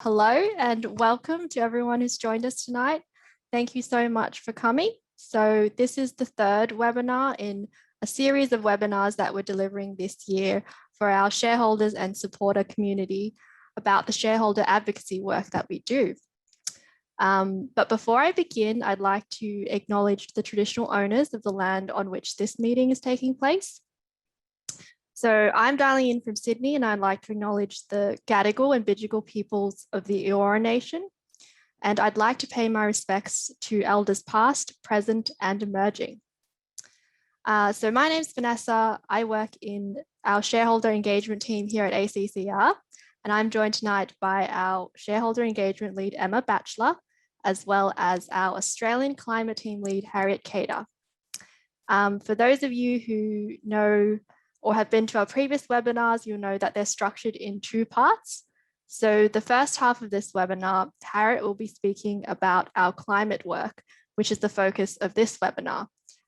Hello and welcome to everyone who's joined us tonight. Thank you so much for coming. So this is the third webinar in a series of webinars that we're delivering this year for our shareholders and supporter community about the shareholder advocacy work that we do. But before I begin, I'd like to acknowledge the traditional owners of the land on which this meeting is taking place. So I'm dialing in from Sydney and I'd like to acknowledge the Gadigal and Bidjigal peoples of the Eora Nation. And I'd like to pay my respects to elders past, present and emerging. So my name's Vanessa. I work in our shareholder engagement team here at ACCR. And I'm joined tonight by our shareholder engagement lead, Emma Batchelor, as well as our Australian climate team lead, Harriet Cater. For those of you who know or have been to our previous webinars, you'll know that they're structured in two parts. So the first half of this webinar, Harriet will be speaking about our climate work, which is the focus of this webinar.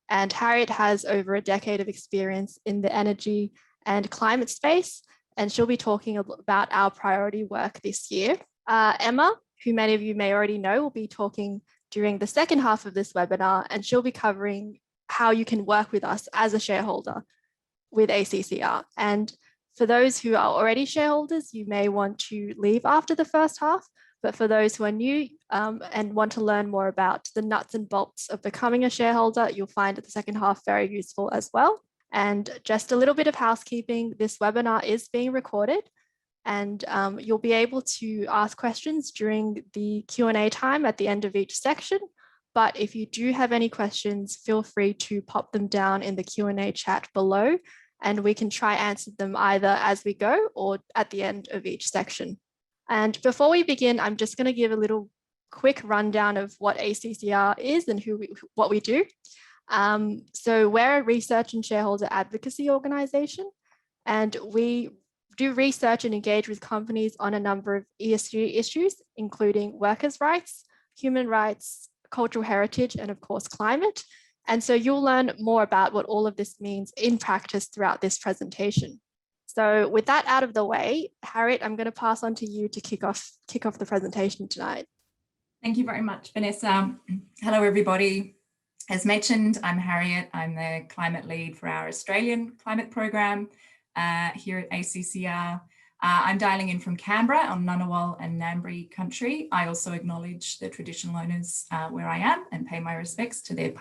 And Harriet has over a decade of experience in the energy and climate space, and she'll be talking about our priority work this year. Emma, who many of you may already know, will be talking during the second half of this webinar, and she'll be covering how you can work with us as a shareholder with ACCR. And for those who are already shareholders, you may want to leave after the first half, but for those who are new and want to learn more about the nuts and bolts of becoming a shareholder, you'll find the second half very useful as well. And just a little bit of housekeeping, this webinar is being recorded and you'll be able to ask questions during the Q&A time at the end of each section. But if you do have any questions, feel free to pop them down in the Q&A chat below, and we can try answer them either as we go or at the end of each section. And before we begin, I'm just going to give a little quick rundown of what ACCR is and what we do. So we're a research and shareholder advocacy organization, and we do research and engage with companies on a number of ESG issues, including workers' rights, human rights, cultural heritage, and of course, climate. And so you'll learn more about what all of this means in practice throughout this presentation. So with that out of the way, Harriet, I'm going to pass on to you to kick off the presentation tonight. Thank you very much, Vanessa. Hello, everybody. As mentioned, I'm Harriet. I'm the climate lead for our Australian climate program here at ACCR. I'm dialing in from Canberra on Ngunnawal and Ngambri country. I also acknowledge the traditional owners where I am and pay my respects to their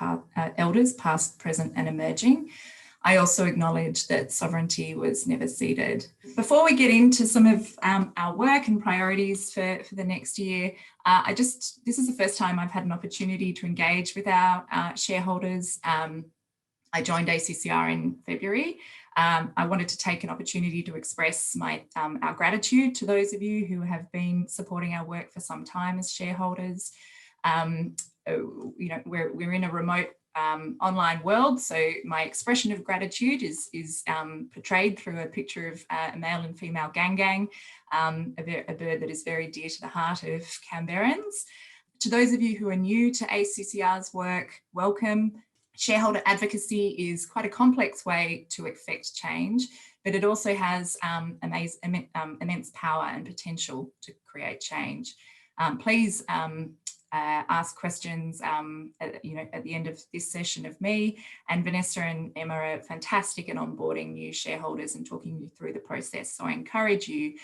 elders, past, present and emerging. I also acknowledge that sovereignty was never ceded. Before we get into some of our work and priorities for the next year, this is the first time I've had an opportunity to engage with our shareholders. I joined ACCR in February. I wanted to take an opportunity to express our gratitude to those of you who have been supporting our work for some time as shareholders. We're in a remote online world, so my expression of gratitude is portrayed through a picture of a male and female gang, a bird that is very dear to the heart of Canberrans. To those of you who are new to ACCR's work, welcome. Shareholder advocacy is quite a complex way to effect change, but it also has immense power and potential to create change. Please ask questions at the end of this session of me, and Vanessa and Emma are fantastic at onboarding new shareholders and talking you through the process. So I encourage you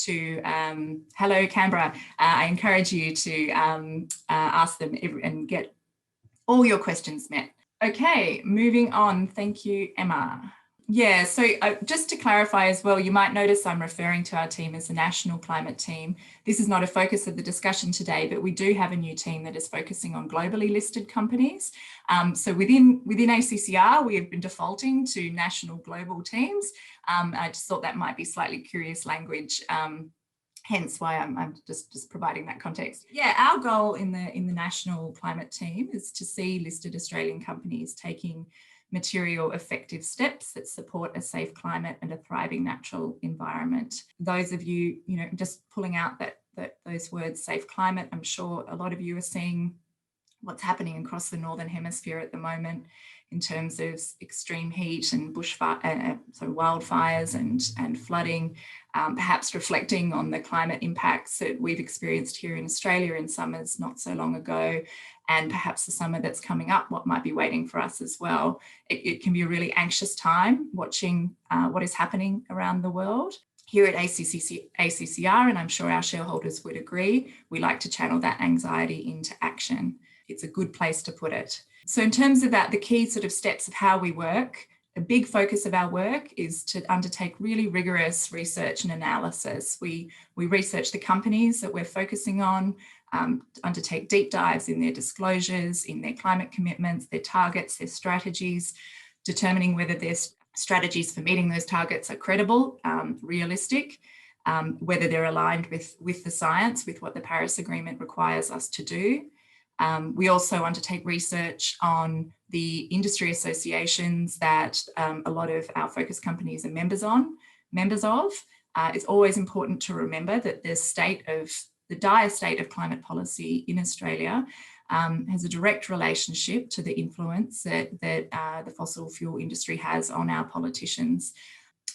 to, hello Canberra, I encourage you to ask them and get all your questions met. Okay, moving on. Thank you, Emma. Yeah, so just to clarify as well, you might notice I'm referring to our team as the National Climate Team. This is not a focus of the discussion today, but we do have a new team that is focusing on globally listed companies. So within ACCR, we have been defaulting to national global teams. I just thought that might be slightly curious language. Hence why I'm just providing that context. Yeah, our goal in the National Climate Team is to see listed Australian companies taking material effective steps that support a safe climate and a thriving natural environment. Those of you, just pulling out those words, safe climate, I'm sure a lot of you are seeing what's happening across the Northern Hemisphere at the moment in terms of extreme heat and wildfires and flooding, perhaps reflecting on the climate impacts that we've experienced here in Australia in summers not so long ago, and perhaps the summer that's coming up, what might be waiting for us as well. It can be a really anxious time watching what is happening around the world. Here at ACCR, and I'm sure our shareholders would agree, we like to channel that anxiety into action. It's a good place to put it. So in terms of that, the key sort of steps of how we work, a big focus of our work is to undertake really rigorous research and analysis. We research the companies that we're focusing on, undertake deep dives in their disclosures, in their climate commitments, their targets, their strategies, determining whether their strategies for meeting those targets are credible, realistic, whether they're aligned with the science, with what the Paris Agreement requires us to do. We also undertake research on the industry associations that a lot of our focus companies are members of. It's always important to remember that the dire state of climate policy in Australia has a direct relationship to the influence that the fossil fuel industry has on our politicians.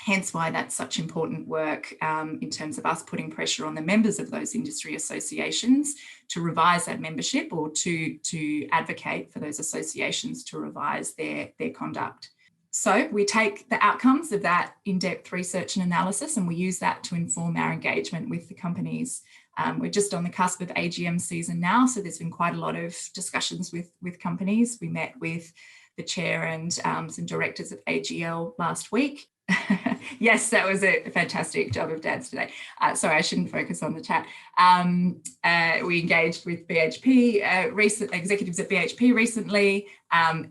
Hence why that's such important work in terms of us putting pressure on the members of those industry associations to revise that membership, or to advocate for those associations to revise their conduct. So we take the outcomes of that in-depth research and analysis, and we use that to inform our engagement with the companies. We're just on the cusp of AGM season now, so there's been quite a lot of discussions with companies. We met with the chair and some directors of AGL last week. Yes, that was a fantastic job of Dad's today. Sorry, I shouldn't focus on the chat. We engaged with BHP, executives at BHP recently,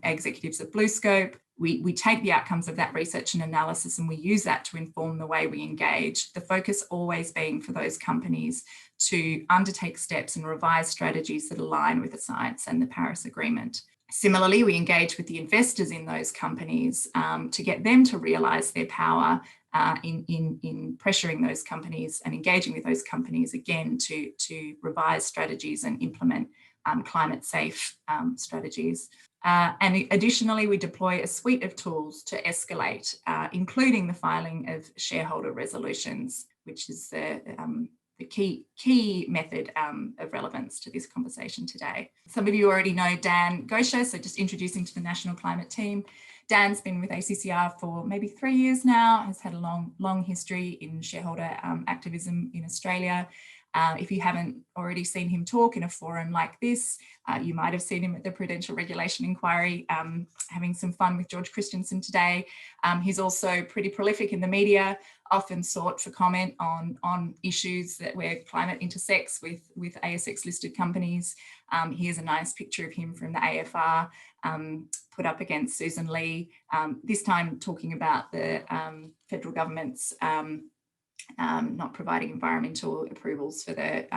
executives at BlueScope. We take the outcomes of that research and analysis and we use that to inform the way we engage. The focus always being for those companies to undertake steps and revise strategies that align with the science and the Paris Agreement. Similarly, we engage with the investors in those companies to get them to realise their power in pressuring those companies and engaging with those companies again to revise strategies and implement climate safe strategies. And additionally, we deploy a suite of tools to escalate, including the filing of shareholder resolutions, which is the key method of relevance to this conversation today. Some of you already know Dan Gosha, so just introducing to the National Climate Team. Dan's been with ACCR for maybe 3 years now, has had a long history in shareholder activism in Australia. If you haven't already seen him talk in a forum like this, you might have seen him at the Prudential Regulation Inquiry, having some fun with George Christensen today. He's also pretty prolific in the media, often sought for comment on issues where climate intersects with ASX listed companies. Here's a nice picture of him from the AFR, put up against Susan Lee, this time talking about the federal government's not providing environmental approvals for the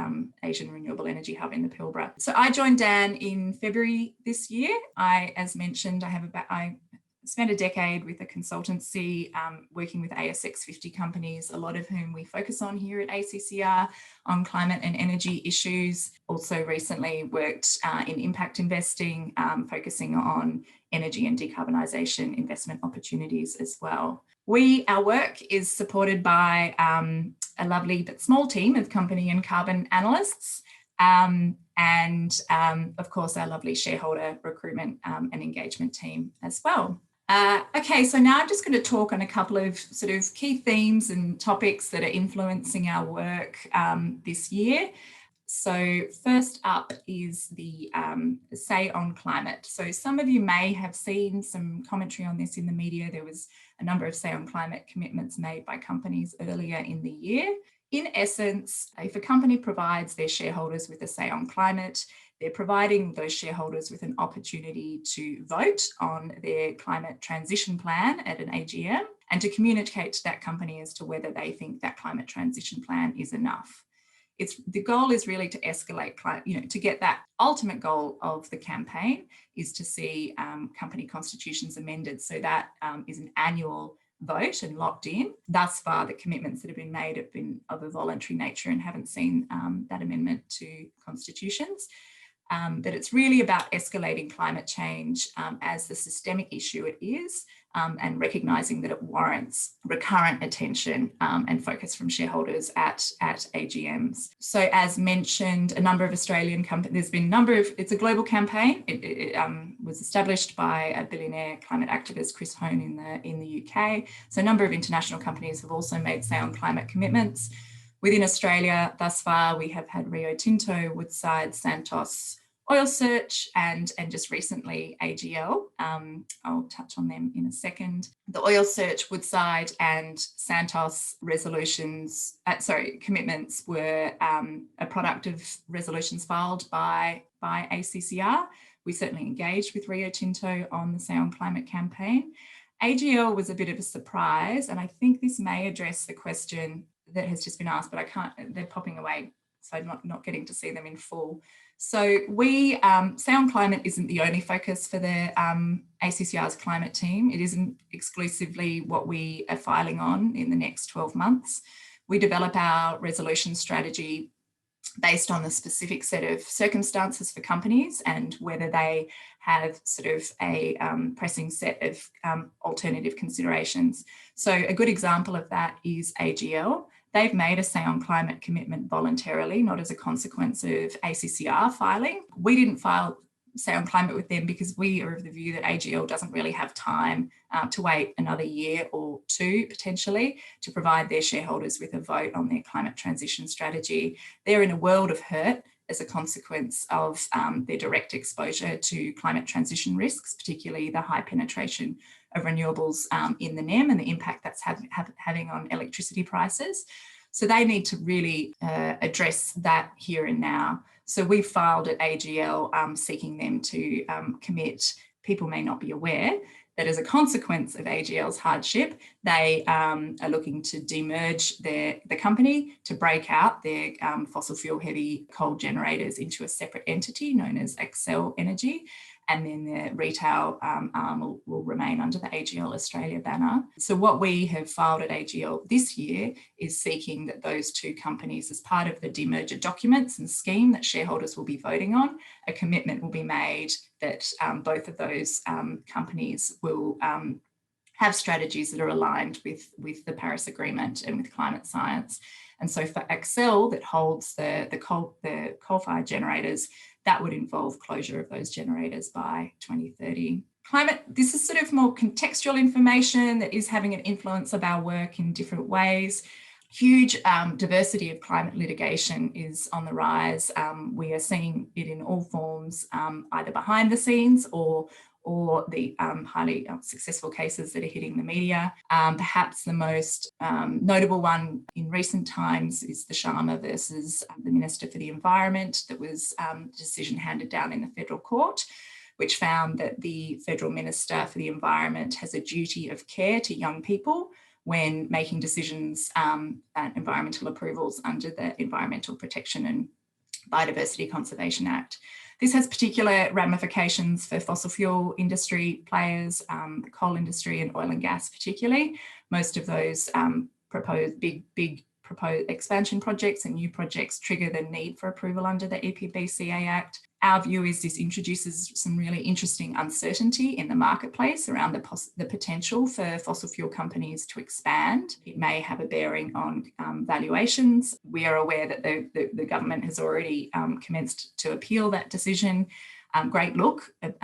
Asian Renewable Energy Hub in the Pilbara. So I joined Dan in February this year. As mentioned, I spent a decade with a consultancy working with ASX 50 companies, a lot of whom we focus on here at ACCR on climate and energy issues. Also recently worked in impact investing, focusing on energy and decarbonisation investment opportunities as well. Our work is supported by a lovely but small team of company and carbon analysts, and of course our lovely shareholder recruitment and engagement team as well. Okay, so now I'm just going to talk on a couple of sort of key themes and topics that are influencing our work this year. So first up is the Say on Climate. So some of you may have seen some commentary on this in the media. There was a number of Say on Climate commitments made by companies earlier in the year. In essence, if a company provides their shareholders with a Say on Climate, they're providing those shareholders with an opportunity to vote on their climate transition plan at an AGM and to communicate to that company as to whether they think that climate transition plan is enough. The goal is really to escalate, to get that ultimate goal of the campaign is to see company constitutions amended. So that is an annual vote and locked in. Thus far, the commitments that have been made have been of a voluntary nature and haven't seen that amendment to constitutions. that it's really about escalating climate change as the systemic issue it is, and recognising that it warrants recurrent attention and focus from shareholders at AGMs. So as mentioned, a number of Australian companies, there's been a number of, it's a global campaign. It was established by a billionaire climate activist, Chris Hone, in the UK. So a number of international companies have also made sound climate commitments. Within Australia, thus far, we have had Rio Tinto, Woodside, Santos, Oil Search, and just recently AGL. I'll touch on them in a second. The Oil Search, Woodside and Santos commitments were a product of resolutions filed by ACCR. We certainly engaged with Rio Tinto on the Sound Climate campaign. AGL was a bit of a surprise, and I think this may address the question that has just been asked, but I can't, they're popping away, so I'm not getting to see them in full. So we, Sound Climate isn't the only focus for the ACCR's climate team. It isn't exclusively what we are filing on in the next 12 months. We develop our resolution strategy based on the specific set of circumstances for companies and whether they have sort of a pressing set of alternative considerations. So a good example of that is AGL. They've made a Sound Climate commitment voluntarily, not as a consequence of ACCR filing. We didn't file Sound Climate with them because we are of the view that AGL doesn't really have time to wait another year or two potentially to provide their shareholders with a vote on their climate transition strategy. They're in a world of hurt as a consequence of their direct exposure to climate transition risks, particularly the high penetration of renewables in the NEM and the impact that's having on electricity prices. So they need to really address that here and now. So we filed at AGL seeking them to commit. People may not be aware that as a consequence of AGL's hardship, they are looking to demerge the company to break out their fossil fuel heavy coal generators into a separate entity known as Accel Energy. And then the retail arm will remain under the AGL Australia banner. So what we have filed at AGL this year is seeking that those two companies, as part of the demerger documents and scheme that shareholders will be voting on, a commitment will be made that both of those companies will have strategies that are aligned with the Paris Agreement and with climate science. And so for Accel, that holds the coal-fired generators, that would involve closure of those generators by 2030. Climate, this is sort of more contextual information that is having an influence of our work in different ways. Huge diversity of climate litigation is on the rise. We are seeing it in all forms, either behind the scenes or the highly successful cases that are hitting the media. Perhaps the most notable one in recent times is the Sharma versus the Minister for the Environment. That was a decision handed down in the federal court, which found that the federal Minister for the Environment has a duty of care to young people when making decisions and environmental approvals under the Environmental Protection and Biodiversity Conservation Act. This has particular ramifications for fossil fuel industry players, the coal industry and oil and gas particularly. Most of those proposed big proposed expansion projects and new projects trigger the need for approval under the EPBCA Act. Our view is this introduces some really interesting uncertainty in the marketplace around the potential for fossil fuel companies to expand. It may have a bearing on valuations. We are aware that the government has already commenced to appeal that decision. Great look at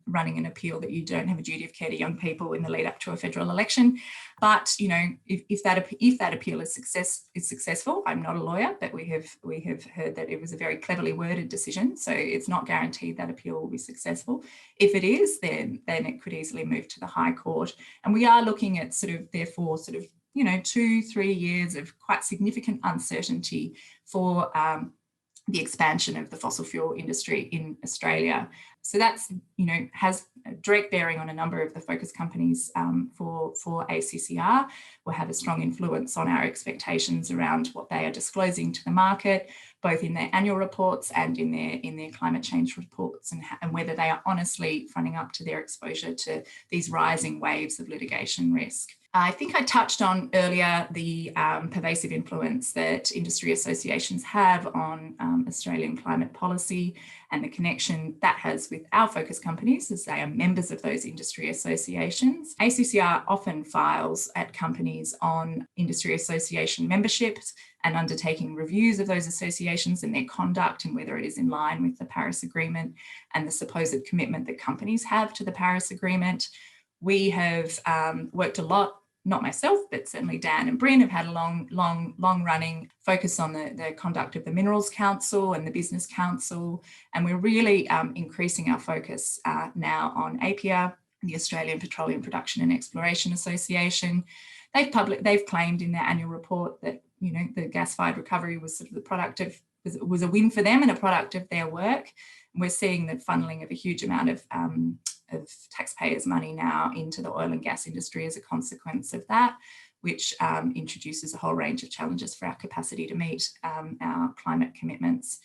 running an appeal that you don't have a duty of care to young people in the lead up to a federal election. But you know, if that appeal is successful, I'm not a lawyer, but we have heard that it was a very cleverly worded decision, so it's not guaranteed that appeal will be successful. If it is, then it could easily move to the High Court, and we are looking at therefore 2-3 years of quite significant uncertainty for the expansion of the fossil fuel industry in Australia. So that's, has a direct bearing on a number of the focus companies for ACCR, will have a strong influence on our expectations around what they are disclosing to the market, both in their annual reports and in their climate change reports, and whether they are honestly fronting up to their exposure to these rising waves of litigation risk. I think I touched on earlier the pervasive influence that industry associations have on Australian climate policy and the connection that has with our focus companies, as they are members of those industry associations. ACCR often files at companies on industry association memberships and undertaking reviews of those associations and their conduct and whether it is in line with the Paris Agreement and the supposed commitment that companies have to the Paris Agreement. We have worked a lot, not myself, but certainly Dan and Bryn have had a long running focus on the conduct of the Minerals Council and the Business Council. And we're really increasing our focus now on APIA, the Australian Petroleum Production and Exploration Association. They've claimed in their annual report that, you know, the gas-fired recovery was sort of the product of, was a win for them and a product of their work. And we're seeing the funneling of a huge amount of taxpayers' money now into the oil and gas industry as a consequence of that, which introduces a whole range of challenges for our capacity to meet our climate commitments.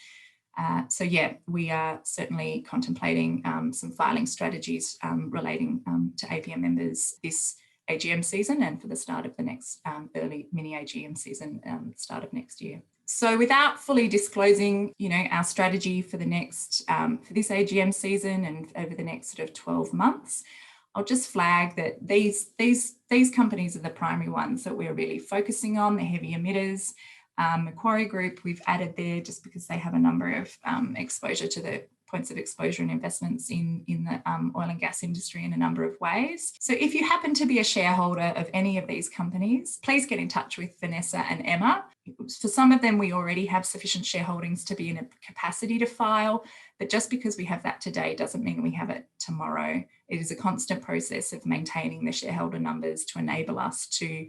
So yeah, we are certainly contemplating some filing strategies relating to APM members this AGM season and for the start of the next early mini AGM season, start of next year. So without fully disclosing, you know, our strategy for the next, for this AGM season and over the next sort of 12 months, I'll just flag that these companies are the primary ones that we're really focusing on, the heavy emitters. Macquarie Group, we've added there just because they have a number of exposure to the points of exposure and investments in the oil and gas industry in a number of ways. So if you happen to be a shareholder of any of these companies, please get in touch with Vanessa and Emma. For some of them, we already have sufficient shareholdings to be in a capacity to file, but just because we have that today doesn't mean we have it tomorrow. It is a constant process of maintaining the shareholder numbers to enable us to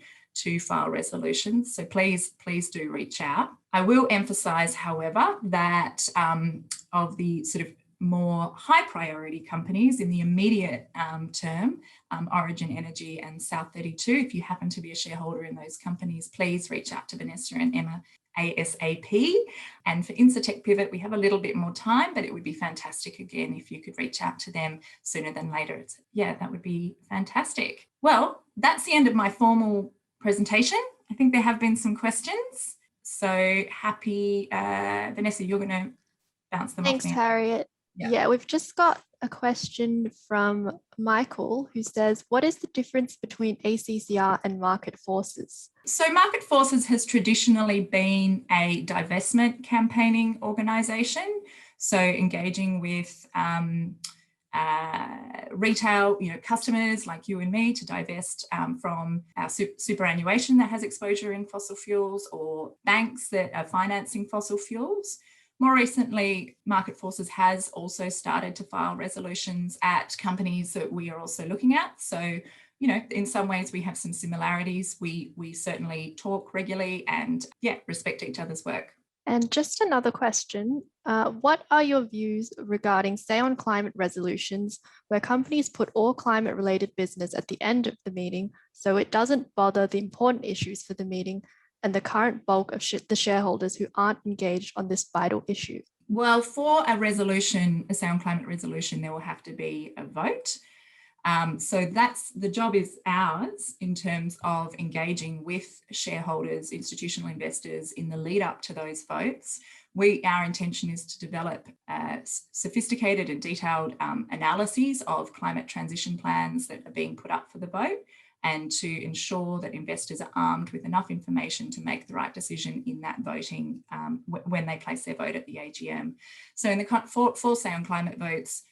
file resolutions. So please do reach out. I will emphasise, however, that of the sort of more high priority companies in the immediate term, Origin Energy and South 32, if you happen to be a shareholder in those companies, please reach out to Vanessa and Emma ASAP. And for Incitec Pivot, we have a little bit more time, but it would be fantastic again if you could reach out to them sooner than later. Yeah, that would be fantastic. Well, that's the end of my formal presentation. I think there have been some questions. So happy, Vanessa, you're going to bounce them off. Thanks, Harriet. Yeah, we've just got a question from Michael who says, what is the difference between ACCR and Market Forces? So Market Forces has traditionally been a divestment campaigning organisation. So engaging with retail, customers like you and me to divest from our superannuation that has exposure in fossil fuels, or banks that are financing fossil fuels. More recently, Market Forces has also started to file resolutions at companies that we are also looking at. So, in some ways we have some similarities. We certainly talk regularly and respect each other's work. And just another question, what are your views regarding Say on Climate resolutions where companies put all climate related business at the end of the meeting so it doesn't bother the important issues for the meeting and the current bulk of the shareholders who aren't engaged on this vital issue? Well, for a resolution, a Say on Climate resolution, there will have to be a vote. So the job is ours in terms of engaging with shareholders, institutional investors in the lead up to those votes. Our intention is to develop sophisticated and detailed analyses of climate transition plans that are being put up for the vote, and to ensure that investors are armed with enough information to make the right decision in that voting when they place their vote at the AGM. So in the for Say on Climate votes,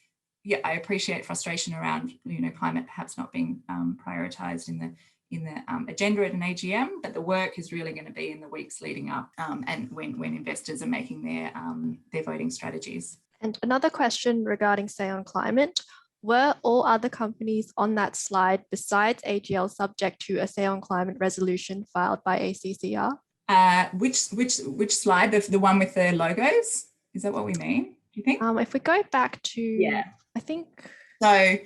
I appreciate frustration around climate perhaps not being prioritised in the agenda at an AGM, but the work is really going to be in the weeks leading up and when investors are making their voting strategies. And another question regarding Say on Climate. Were all other companies on that slide besides AGL subject to a Say on Climate resolution filed by ACCR? Which slide? The one with the logos? Is that what we mean? Do you think? If we go back to, I think. So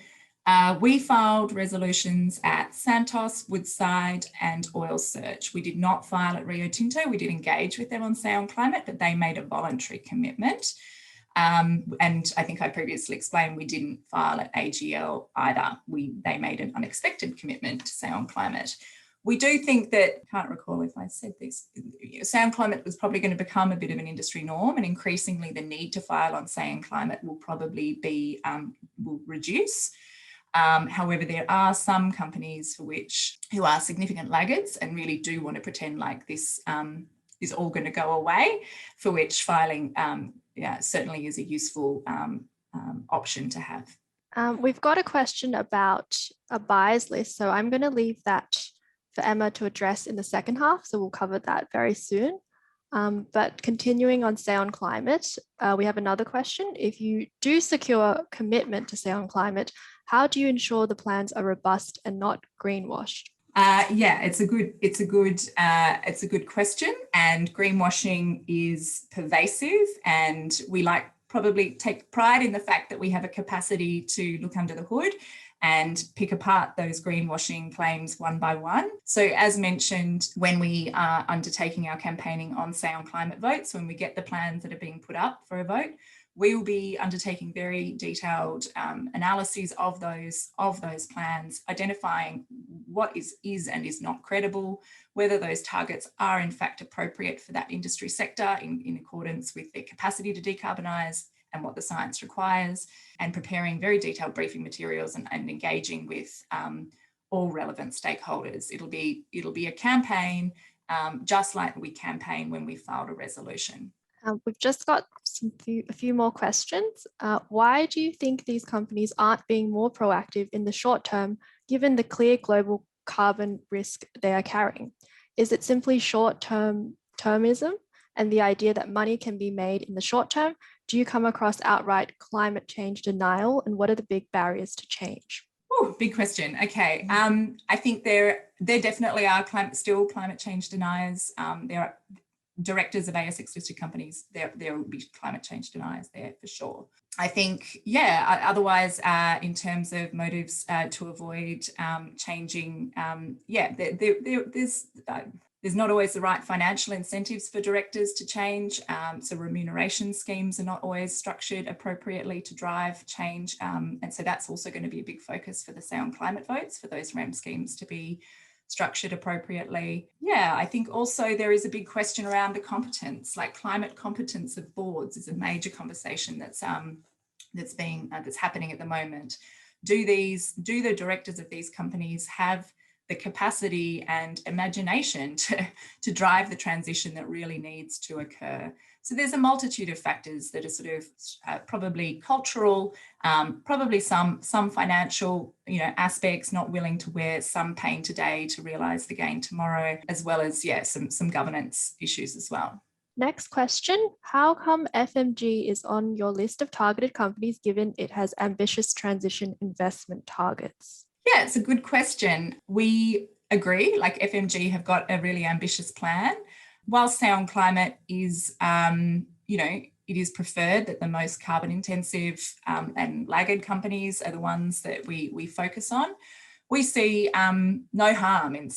We filed resolutions at Santos, Woodside and Oil Search. We did not file at Rio Tinto. We did engage with them on Say on Climate, but they made a voluntary commitment. And I think I previously explained we didn't file at AGL either. They made an unexpected commitment to Say on Climate. We do think that, can't recall if I said this, Say on Climate was probably going to become a bit of an industry norm, and increasingly the need to file on Say on Climate will probably be, will reduce. However, there are some companies who are significant laggards and really do want to pretend like this is all going to go away, for which filing certainly is a useful option to have. We've got a question about a buyers list, so I'm going to leave that for Emma to address in the second half, so we'll cover that very soon. But continuing on Say on Climate, we have another question. If you do secure commitment to Say on Climate, how do you ensure the plans are robust and not greenwashed? Yeah, it's a good question, and greenwashing is pervasive, and we probably take pride in the fact that we have a capacity to look under the hood and pick apart those greenwashing claims one by one. So as mentioned, when we are undertaking our campaigning on Say on Climate votes, when we get the plans that are being put up for a vote, we will be undertaking very detailed analyses of those plans, identifying what is and is not credible, whether those targets are in fact appropriate for that industry sector in accordance with their capacity to decarbonise and what the science requires, and preparing very detailed briefing materials and engaging with all relevant stakeholders. It'll be a campaign just like we campaign when we filed a resolution. We've just got a few more questions. Why do you think these companies aren't being more proactive in the short term, given the clear global carbon risk they are carrying? Is it simply short-termism and the idea that money can be made in the short term? Do you come across outright climate change denial, and what are the big barriers to change? Oh, big question. Okay. I think there definitely are still climate change deniers. There are directors of ASX listed companies, there will be climate change deniers there for sure. I think, otherwise, in terms of motives to avoid changing, there's not always the right financial incentives for directors to change. So remuneration schemes are not always structured appropriately to drive change. And so that's also going to be a big focus for the Say on Climate votes, for those REM schemes to be structured appropriately. Yeah, I think also there is a big question around the competence, like climate competence of boards is a major conversation that's happening at the moment. Do the directors of these companies have the capacity and imagination to drive the transition that really needs to occur? So there's a multitude of factors that are sort of probably cultural, probably some financial, aspects, not willing to wear some pain today to realise the gain tomorrow, as well as some governance issues as well. Next question, how come FMG is on your list of targeted companies given it has ambitious transition investment targets? Yeah, it's a good question. We agree, like FMG have got a really ambitious plan. While Say on Climate is, it is preferred that the most carbon intensive and laggard companies are the ones that we focus on. We see no harm in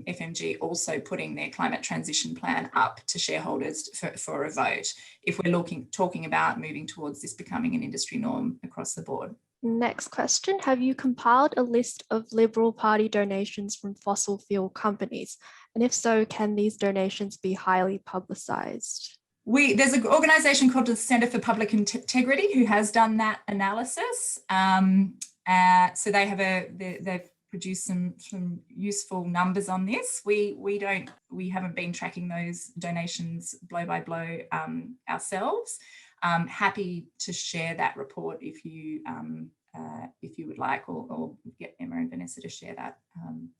FMG also putting their climate transition plan up to shareholders for a vote if we're talking about moving towards this becoming an industry norm across the board. Next question, have you compiled a list of Liberal Party donations from fossil fuel companies? And if so, can these donations be highly publicised? There's an organisation called the Centre for Public Integrity who has done that analysis. So they've produced some useful numbers on this. We haven't been tracking those donations blow by blow ourselves. Happy to share that report if you would like, or get Emma and Vanessa to share that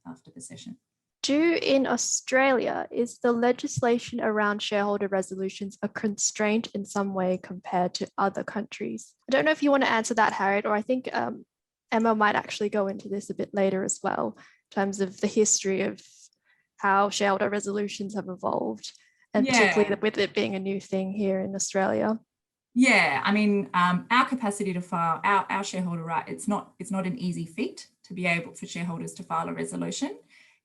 after the session. In Australia, is the legislation around shareholder resolutions a constraint in some way compared to other countries? I don't know if you want to answer that, Harriet, or I think Emma might actually go into this a bit later as well, in terms of the history of how shareholder resolutions have evolved, and particularly with it being a new thing here in Australia. Yeah, I mean, our capacity to file our shareholder right, it's not an easy feat to be able for shareholders to file a resolution.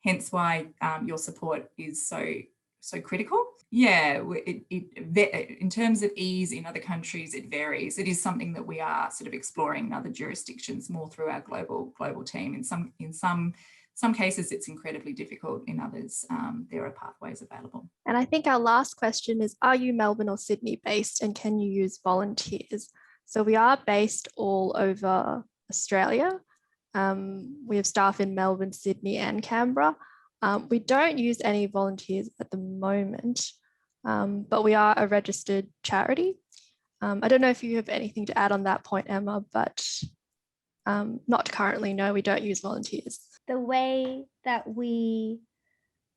Hence why your support is so critical. Yeah, in terms of ease in other countries, it varies. It is something that we are sort of exploring in other jurisdictions more through our global team. In some cases, it's incredibly difficult. In others, there are pathways available. And I think our last question is, are you Melbourne or Sydney based, and can you use volunteers? So we are based all over Australia. We have staff in Melbourne, Sydney, and Canberra. We don't use any volunteers at the moment, but we are a registered charity. I don't know if you have anything to add on that point, Emma, but not currently. No, we don't use volunteers. The way that we,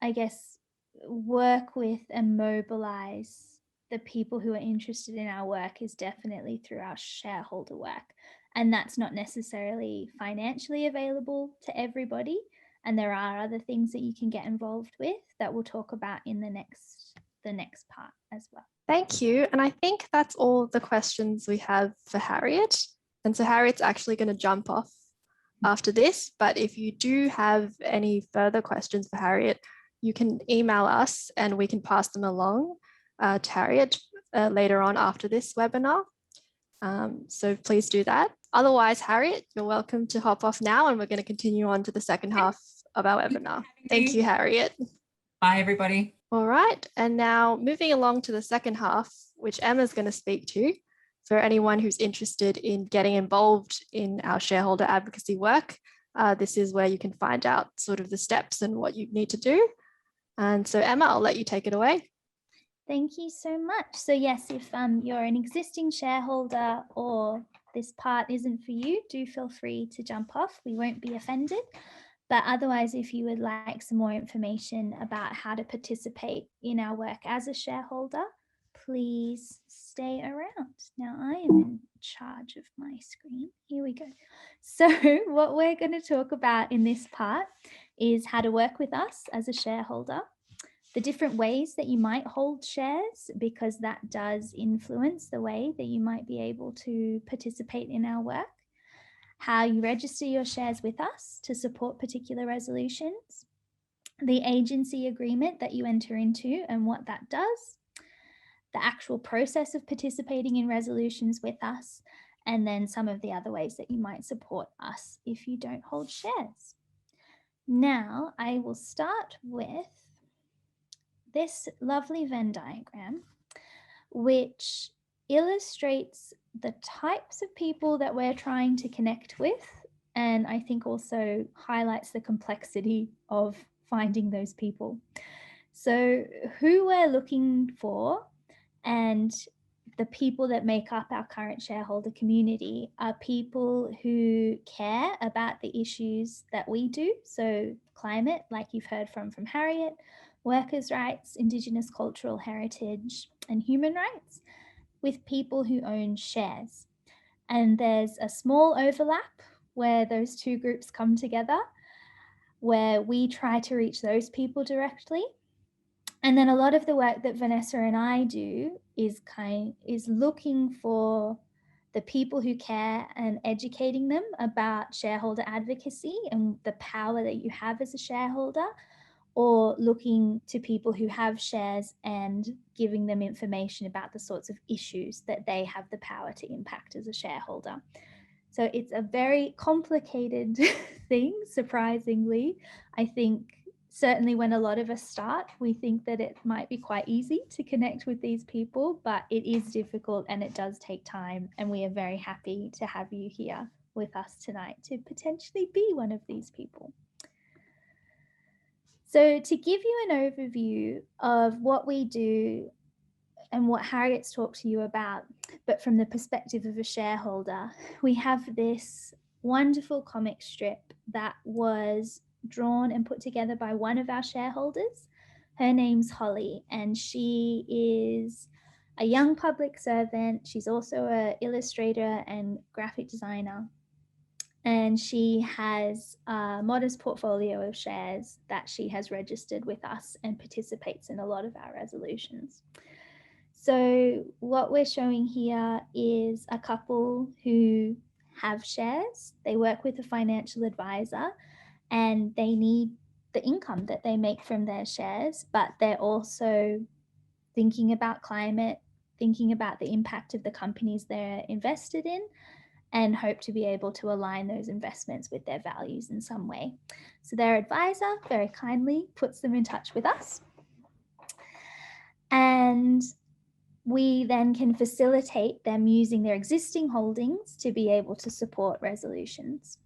I guess, work with and mobilize the people who are interested in our work is definitely through our shareholder work. And that's not necessarily financially available to everybody. And there are other things that you can get involved with that we'll talk about in the next part as well. Thank you. And I think that's all the questions we have for Harriet. And so Harriet's actually going to jump off after this. But if you do have any further questions for Harriet, you can email us and we can pass them along to Harriet later on after this webinar. So please do that. Otherwise, Harriet, you're welcome to hop off now, and we're going to continue on to the second half of our webinar. Thank you, Harriet. Bye, everybody. All right, and now moving along to the second half, which Emma's going to speak to. For anyone who's interested in getting involved in our shareholder advocacy work, this is where you can find out sort of the steps and what you need to do. And so Emma, I'll let you take it away. Thank you so much. So yes, if you're an existing shareholder or this part isn't for you, do feel free to jump off. We won't be offended. But otherwise, if you would like some more information about how to participate in our work as a shareholder, please stay around. Now I am in charge of my screen. Here we go. So what we're going to talk about in this part is how to work with us as a shareholder, the different ways that you might hold shares, because that does influence the way that you might be able to participate in our work, how you register your shares with us to support particular resolutions, the agency agreement that you enter into and what that does, the actual process of participating in resolutions with us, and then some of the other ways that you might support us if you don't hold shares. Now, I will start with this lovely Venn diagram, which illustrates the types of people that we're trying to connect with, and I think also highlights the complexity of finding those people. So who we're looking for and the people that make up our current shareholder community are people who care about the issues that we do. So climate, like you've heard from Harriet, workers' rights, Indigenous cultural heritage, and human rights, with people who own shares. And there's a small overlap where those two groups come together, where we try to reach those people directly. And then a lot of the work that Vanessa and I do is looking for the people who care and educating them about shareholder advocacy and the power that you have as a shareholder, or looking to people who have shares and giving them information about the sorts of issues that they have the power to impact as a shareholder. So it's a very complicated thing, surprisingly. I think certainly when a lot of us start, we think that it might be quite easy to connect with these people, but it is difficult and it does take time. And we are very happy to have you here with us tonight to potentially be one of these people. So to give you an overview of what we do and what Harriet's talked to you about, but from the perspective of a shareholder, we have this wonderful comic strip that was drawn and put together by one of our shareholders. Her name's Holly, and she is a young public servant. She's also an illustrator and graphic designer. And she has a modest portfolio of shares that she has registered with us and participates in a lot of our resolutions. So what we're showing here is a couple who have shares. They work with a financial advisor and they need the income that they make from their shares, but they're also thinking about climate, thinking about the impact of the companies they're invested in, and hope to be able to align those investments with their values in some way. So their advisor very kindly puts them in touch with us. And we then can facilitate them using their existing holdings to be able to support resolutions.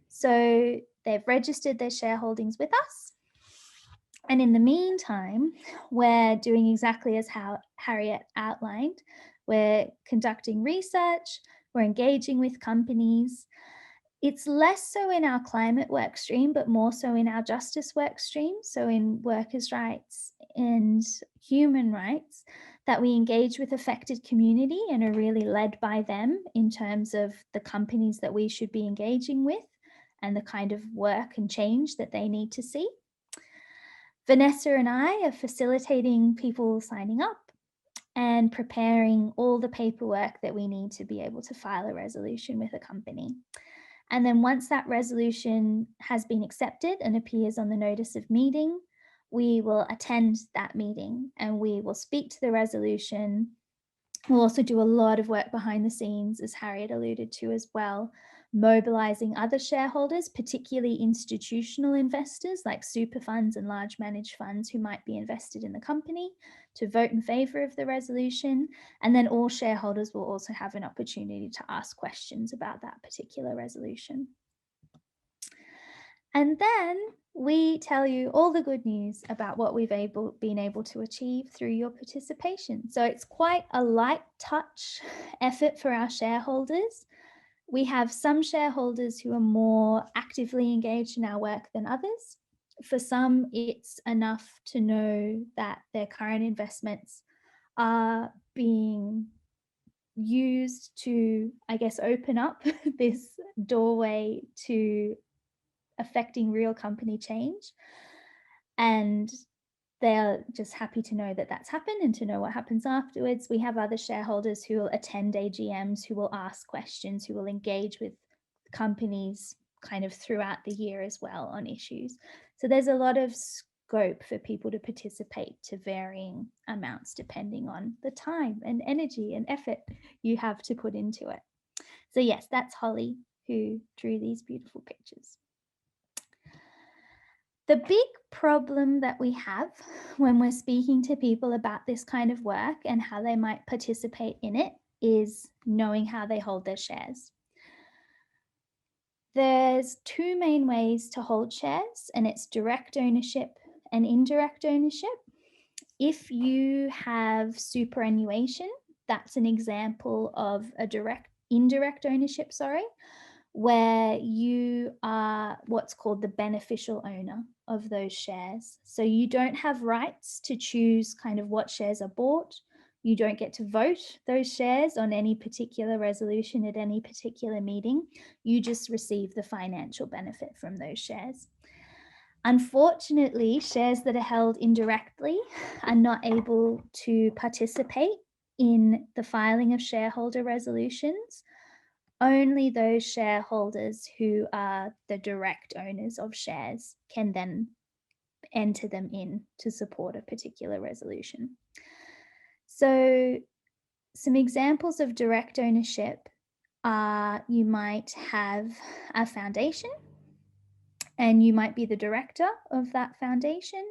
So they've registered their shareholdings with us. And in the meantime, we're doing exactly as how Harriet outlined. We're conducting research, we're engaging with companies. It's less so in our climate work stream, but more so in our justice work stream. So in workers' rights and human rights, that we engage with affected community and are really led by them in terms of the companies that we should be engaging with and the kind of work and change that they need to see. Vanessa and I are facilitating people signing up and preparing all the paperwork that we need to be able to file a resolution with a company. And then once that resolution has been accepted and appears on the notice of meeting, we will attend that meeting and we will speak to the resolution. We'll also do a lot of work behind the scenes, as Harriet alluded to as well, mobilizing other shareholders, particularly institutional investors like super funds and large managed funds who might be invested in the company, to vote in favor of the resolution. And then all shareholders will also have an opportunity to ask questions about that particular resolution. And then we tell you all the good news about what we've been able to achieve through your participation. So it's quite a light touch effort for our shareholders. We have some shareholders who are more actively engaged in our work than others. For some, it's enough to know that their current investments are being used to, I guess, open up this doorway to affecting real company change. And they're just happy to know that that's happened and to know what happens afterwards. We have other shareholders who will attend AGMs, who will ask questions, who will engage with companies kind of throughout the year as well on issues. So there's a lot of scope for people to participate to varying amounts depending on the time and energy and effort you have to put into it. So yes, that's Holly who drew these beautiful pictures. The big problem that we have when we're speaking to people about this kind of work and how they might participate in it is knowing how they hold their shares. There's two main ways to hold shares, and it's direct ownership and indirect ownership. If you have superannuation, that's an example of a indirect ownership, where you are what's called the beneficial owner of those shares. So you don't have rights to choose kind of what shares are bought. You don't get to vote those shares on any particular resolution at any particular meeting. You just receive the financial benefit from those shares. Unfortunately, shares that are held indirectly are not able to participate in the filing of shareholder resolutions. Only those shareholders who are the direct owners of shares can then enter them in to support a particular resolution. So some examples of direct ownership are you might have a foundation and you might be the director of that foundation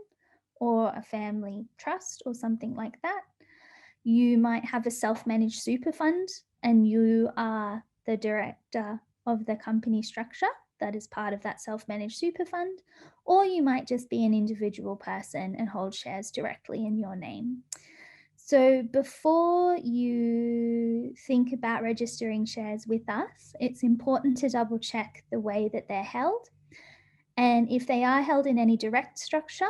or a family trust or something like that. You might have a self-managed super fund and you are the director of the company structure that is part of that self-managed super fund, or you might just be an individual person and hold shares directly in your name. So before you think about registering shares with us, it's important to double check the way that they're held. And if they are held in any direct structure,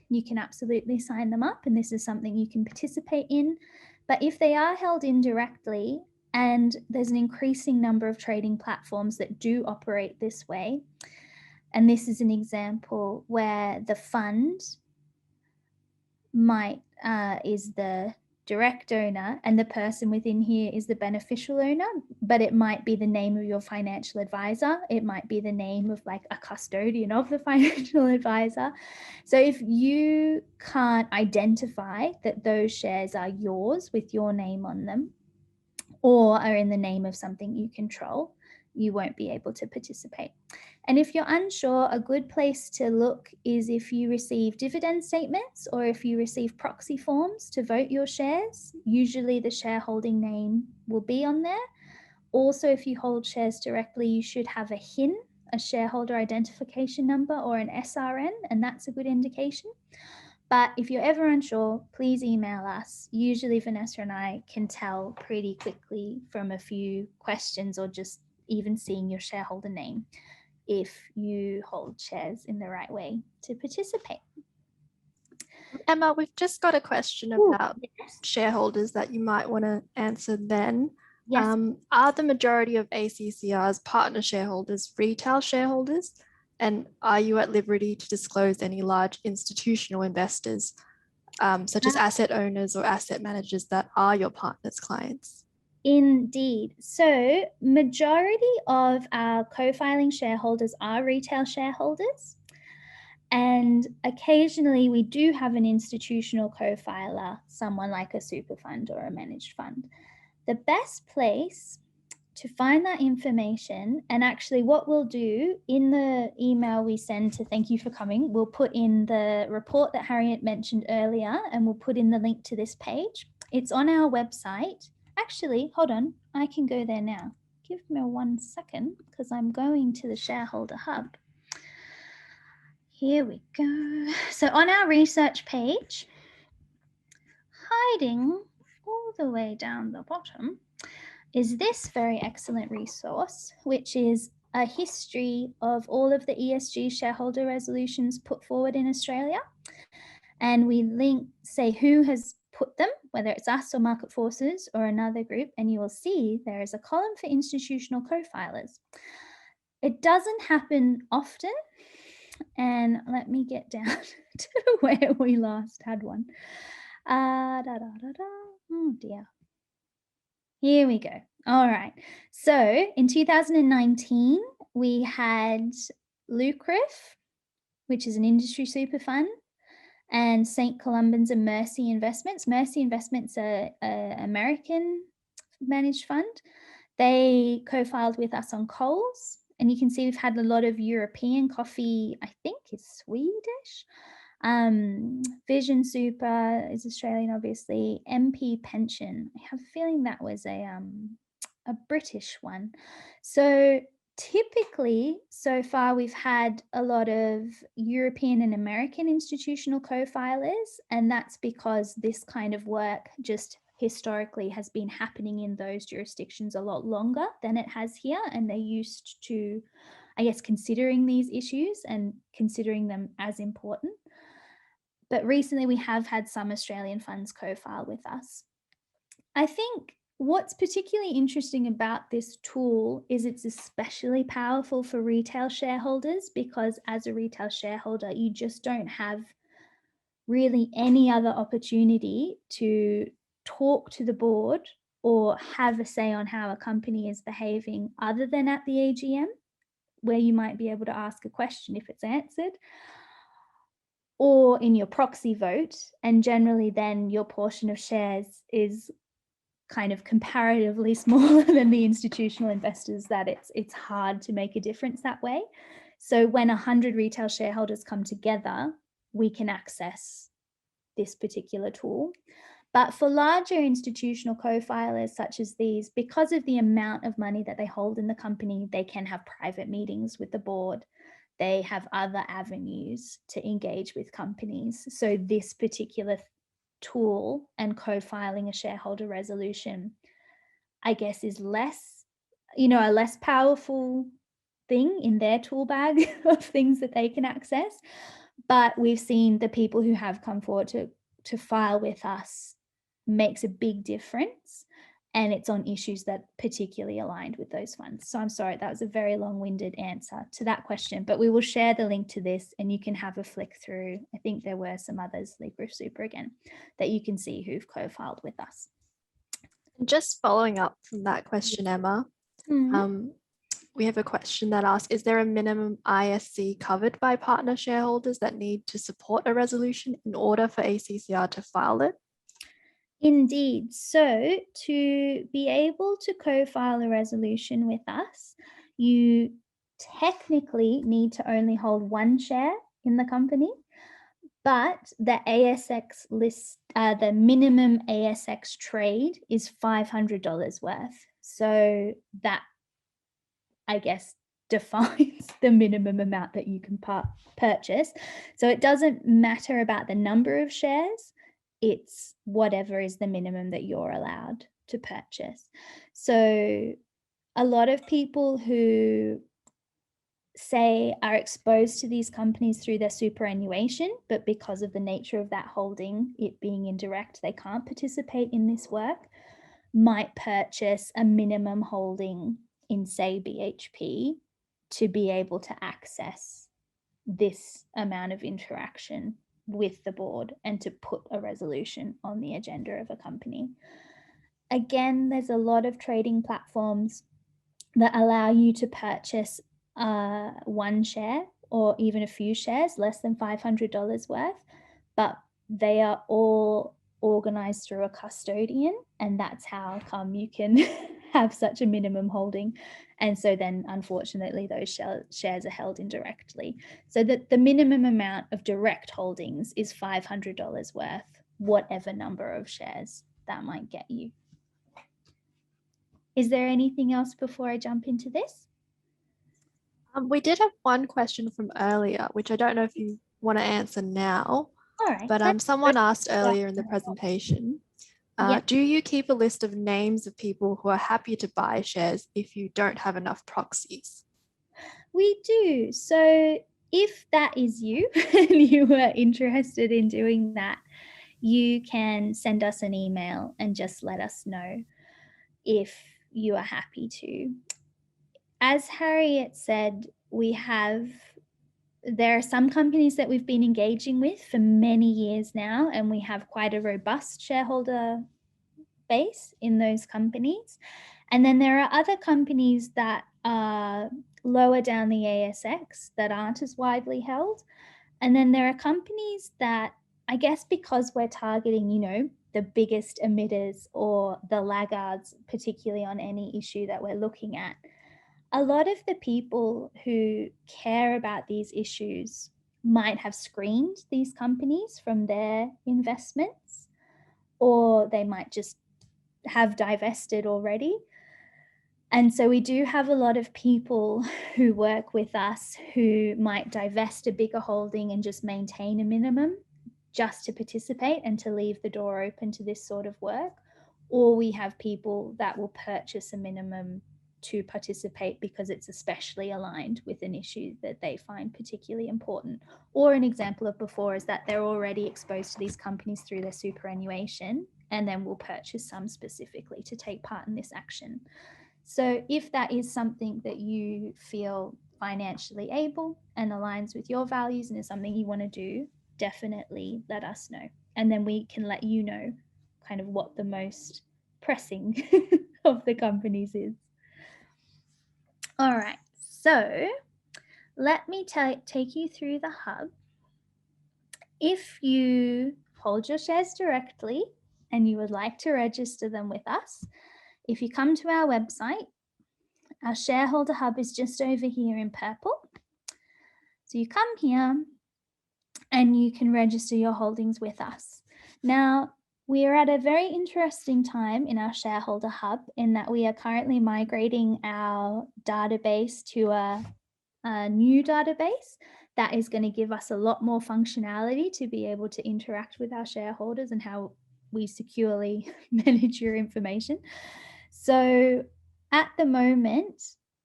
you can absolutely sign them up, and this is something you can participate in. But if they are held indirectly, and there's an increasing number of trading platforms that do operate this way, and this is an example where the fund might is the direct owner, and the person within here is the beneficial owner, but it might be the name of your financial advisor. It might be the name of like a custodian of the financial advisor. So if you can't identify that those shares are yours with your name on them, or are in the name of something you control, you won't be able to participate. And if you're unsure, a good place to look is if you receive dividend statements or if you receive proxy forms to vote your shares. Usually the shareholding name will be on there. Also, if you hold shares directly, you should have a HIN, a shareholder identification number, or an SRN, and that's a good indication. But if you're ever unsure, please email us. Usually Vanessa and I can tell pretty quickly from a few questions or just even seeing your shareholder name if you hold shares in the right way to participate. Emma, we've just got a question about shareholders that you might want to answer then. Yes. Are the majority of ACCR's partner shareholders retail shareholders? And are you at liberty to disclose any large institutional investors, such as asset owners or asset managers that are your partners' clients? Indeed. So majority of our co-filing shareholders are retail shareholders. And occasionally we do have an institutional co-filer, someone like a super fund or a managed fund. The best place to find that information, and actually what we'll do in the email we send to thank you for coming, we'll put in the report that Harriet mentioned earlier, and we'll put in the link to this page. It's on our website. Actually, hold on, I can go there now. Give me 1 second because I'm going to the Shareholder Hub. Here we go. So on our research page, hiding all the way down the bottom, is this very excellent resource, which is a history of all of the ESG shareholder resolutions put forward in Australia. And we link, say, who has put them, whether it's us or Market Forces or another group, and you will see there is a column for institutional co-filers. It doesn't happen often. And let me get down to where we last had one. Oh dear. Here we go. All right. So in 2019, we had Lucrative, which is an industry super fund, and St. Columban's and Mercy Investments. Mercy Investments are an American managed fund. They co-filed with us on Coles. And you can see we've had a lot of European coffee, I think it's Swedish. Vision Super is Australian, obviously. MP Pension, I have a feeling that was a British one. So typically, so far, we've had a lot of European and American institutional co-filers, and that's because this kind of work just historically has been happening in those jurisdictions a lot longer than it has here, and they're used to, I guess, considering these issues and considering them as important. But recently we have had some Australian funds co-file with us. I think what's particularly interesting about this tool is it's especially powerful for retail shareholders, because as a retail shareholder, you just don't have really any other opportunity to talk to the board or have a say on how a company is behaving other than at the AGM, where you might be able to ask a question if it's answered, or in your proxy vote. And generally then your portion of shares is kind of comparatively smaller than the institutional investors, that it's hard to make a difference that way. So when 100 retail shareholders come together, we can access this particular tool. But for larger institutional co-filers such as these, because of the amount of money that they hold in the company, they can have private meetings with the board. They have other avenues to engage with companies. So this particular tool and co-filing a shareholder resolution, I guess, is less, a less powerful thing in their tool bag of things that they can access. But we've seen the people who have come forward to file with us makes a big difference. and it's on issues that particularly aligned with those funds. So I'm sorry, that was a very long-winded answer to that question, but we will share the link to this and you can have a flick through. I think there were some others, Libra Super again, that you can see who've co-filed with us. Just following up from that question, Emma, we have a question that asks, is there a minimum ISC covered by partner shareholders that need to support a resolution in order for ACCR to file it? Indeed. So to be able to co-file a resolution with us, you technically need to only hold one share in the company, but the ASX list, the minimum ASX trade is $500 worth. So that, I guess, defines the minimum amount that you can purchase. So it doesn't matter about the number of shares, it's whatever is the minimum that you're allowed to purchase. So a lot of people who say are exposed to these companies through their superannuation, but because of the nature of that holding, it being indirect, they can't participate in this work, might purchase a minimum holding in, say, BHP to be able to access this amount of interaction with the board and to put a resolution on the agenda of a company. Again, there's a lot of trading platforms that allow you to purchase one share or even a few shares, less than $500 worth, but they are all organized through a custodian, and that's how come you can have such a minimum holding. And so then unfortunately those shares are held indirectly, so that the minimum amount of direct holdings is $500 worth, whatever number of shares that might get you. Is there anything else before I jump into this? We did have one question from earlier, which I don't know if you want to answer now. All right. But someone asked earlier in the presentation, do you keep a list of names of people who are happy to buy shares if you don't have enough proxies? We do. So if that is you and you are interested in doing that, you can send us an email and just let us know if you are happy to. As Harriet said, there are some companies that we've been engaging with for many years now, and we have quite a robust shareholder base in those companies. And then there are other companies that are lower down the ASX that aren't as widely held. And then there are companies that, I guess because we're targeting, the biggest emitters or the laggards, particularly on any issue that we're looking at, a lot of the people who care about these issues might have screened these companies from their investments, or they might just have divested already. And so we do have a lot of people who work with us who might divest a bigger holding and just maintain a minimum just to participate and to leave the door open to this sort of work. Or we have people that will purchase a minimum to participate because it's especially aligned with an issue that they find particularly important. Or an example of before is that they're already exposed to these companies through their superannuation and then will purchase some specifically to take part in this action. So if that is something that you feel financially able and aligns with your values and is something you want to do, definitely let us know. And then we can let you know kind of what the most pressing of the companies is. All right, so let me take you through the hub. If you hold your shares directly and you would like to register them with us, if you come to our website, our shareholder hub is just over here in purple. So you come here and you can register your holdings with us. Now, we are at a very interesting time in our shareholder hub in that we are currently migrating our database to a new database that is going to give us a lot more functionality to be able to interact with our shareholders and how we securely manage your information. So at the moment,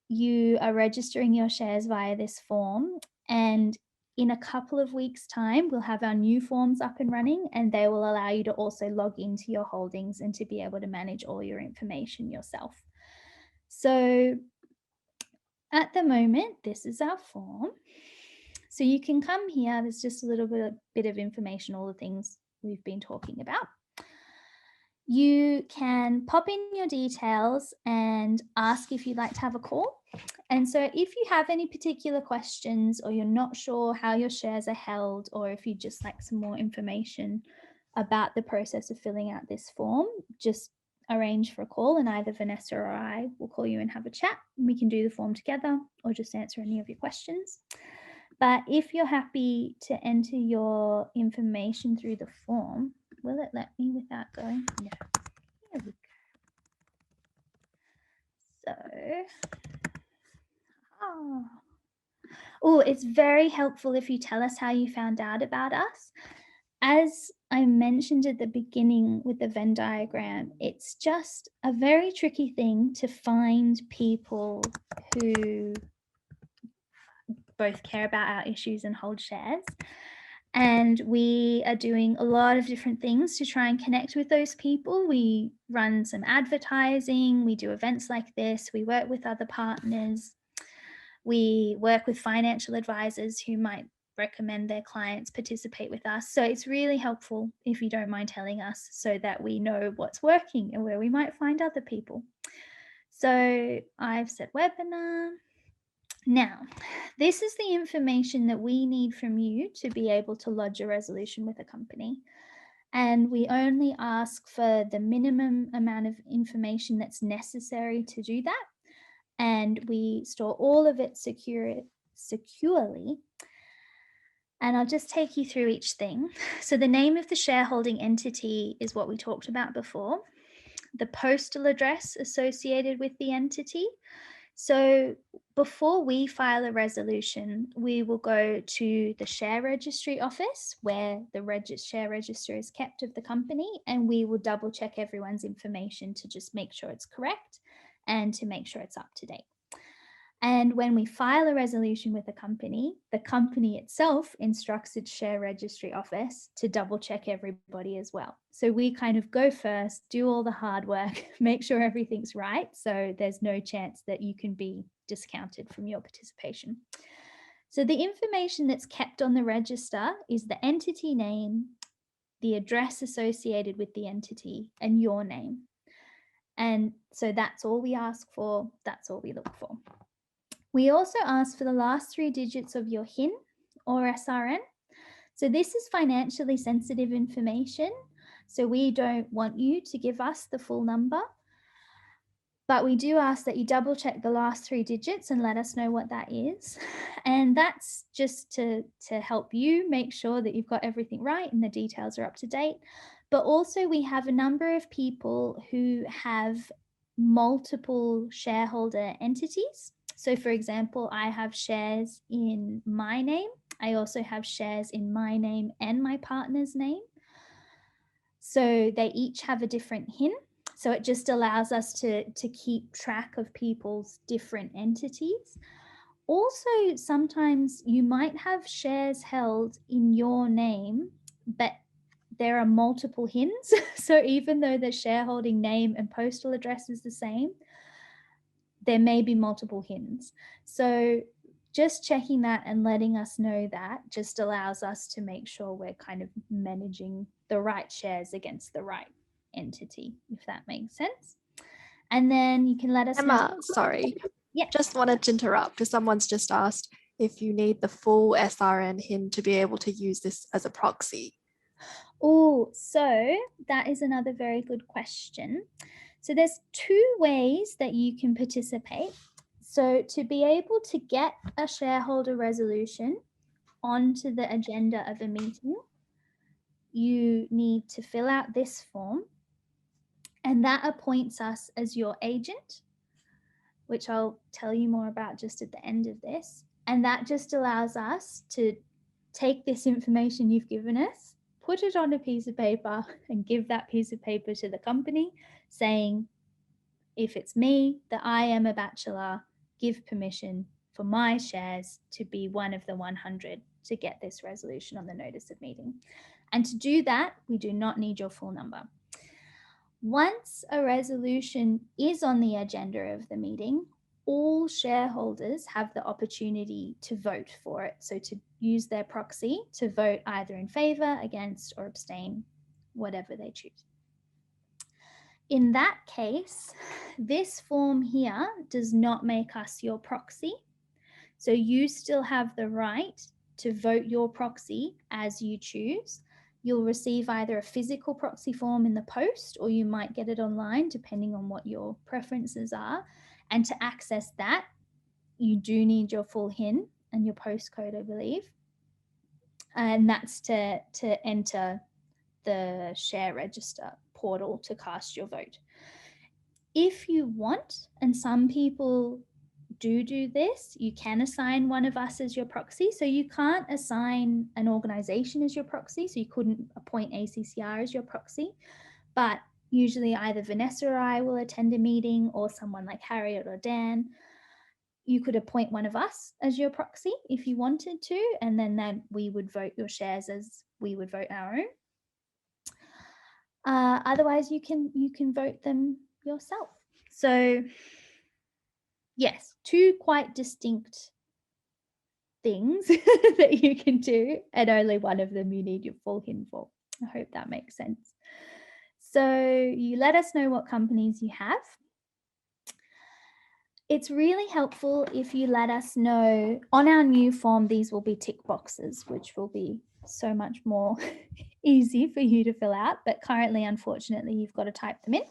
you are registering your shares via this form, and in a couple of weeks' time, we'll have our new forms up and running, and they will allow you to also log into your holdings and to be able to manage all your information yourself. So at the moment, this is our form. So you can come here. There's just a little bit of information, all the things we've been talking about. You can pop in your details and ask if you'd like to have a call. And so if you have any particular questions, or you're not sure how your shares are held, or if you just like some more information about the process of filling out this form, just arrange for a call, and either Vanessa or I will call you and have a chat. We can do the form together or just answer any of your questions. But if you're happy to enter your information through the form, will it let me without going? No. Here we go. So, oh, it's very helpful if you tell us how you found out about us. As I mentioned at the beginning with the Venn diagram, it's just a very tricky thing to find people who both care about our issues and hold shares. And we are doing a lot of different things to try and connect with those people. We run some advertising, we do events like this, we work with other partners, we work with financial advisors who might recommend their clients participate with us. So it's really helpful if you don't mind telling us, so that we know what's working and where we might find other people. So I've said webinar. Now, this is the information that we need from you to be able to lodge a resolution with a company. And we only ask for the minimum amount of information that's necessary to do that. And we store all of it securely. And I'll just take you through each thing. So the name of the shareholding entity is what we talked about before. The postal address associated with the entity. So before we file a resolution, we will go to the share registry office where the share register is kept of the company, and we will double check everyone's information to just make sure it's correct and to make sure it's up to date. And when we file a resolution with a company, the company itself instructs its share registry office to double check everybody as well. So we kind of go first, do all the hard work, make sure everything's right, so there's no chance that you can be discounted from your participation. So the information that's kept on the register is the entity name, the address associated with the entity, and your name. And so that's all we ask for, that's all we look for. We also ask for the last 3 digits of your HIN or SRN. So this is financially sensitive information. So we don't want you to give us the full number, but we do ask that you double check the last 3 digits and let us know what that is. And that's just to help you make sure that you've got everything right and the details are up to date. But also we have a number of people who have multiple shareholder entities. So for example, I have shares in my name. I also have shares in my name and my partner's name. So they each have a different HIN. So it just allows us to keep track of people's different entities. Also, sometimes you might have shares held in your name, but there are multiple HINs. So even though the shareholding name and postal address is the same, there may be multiple HINs. So just checking that and letting us know that just allows us to make sure we're kind of managing the right shares against the right entity, if that makes sense. And then you can let us Emma, know. sorry. Yeah. Just wanted to interrupt because someone's just asked if you need the full SRN HIN to be able to use this as a proxy. Oh, so that is another very good question. So there's 2 ways that you can participate. So to be able to get a shareholder resolution onto the agenda of a meeting, you need to fill out this form, and that appoints us as your agent, which I'll tell you more about just at the end of this. And that just allows us to take this information you've given us, put it on a piece of paper, and give that piece of paper to the company saying, if it's me, that I am a Batchelor, give permission for my shares to be one of the 100 to get this resolution on the notice of meeting. And to do that, we do not need your full number. Once a resolution is on the agenda of the meeting, all shareholders have the opportunity to vote for it. So to use their proxy to vote either in favour, against, or abstain, whatever they choose. In that case, this form here does not make us your proxy. So you still have the right to vote your proxy as you choose. You'll receive either a physical proxy form in the post, or you might get it online depending on what your preferences are. And to access that, you do need your full HIN and your postcode, I believe. And that's to enter the share register portal to cast your vote. If you want, and some people do this, you can assign one of us as your proxy. So you can't assign an organization as your proxy. So you couldn't appoint ACCR as your proxy, but usually either Vanessa or I will attend a meeting, or someone like Harriet or Dan. You could appoint one of us as your proxy if you wanted to, and then we would vote your shares as we would vote our own. Otherwise, you can vote them yourself. So yes, two quite distinct things that you can do, and only one of them you need your full HIN for. I hope that makes sense. So you let us know what companies you have. It's really helpful if you let us know on our new form. These will be tick boxes, which will be so much more easy for you to fill out. But currently, unfortunately, you've got to type them in.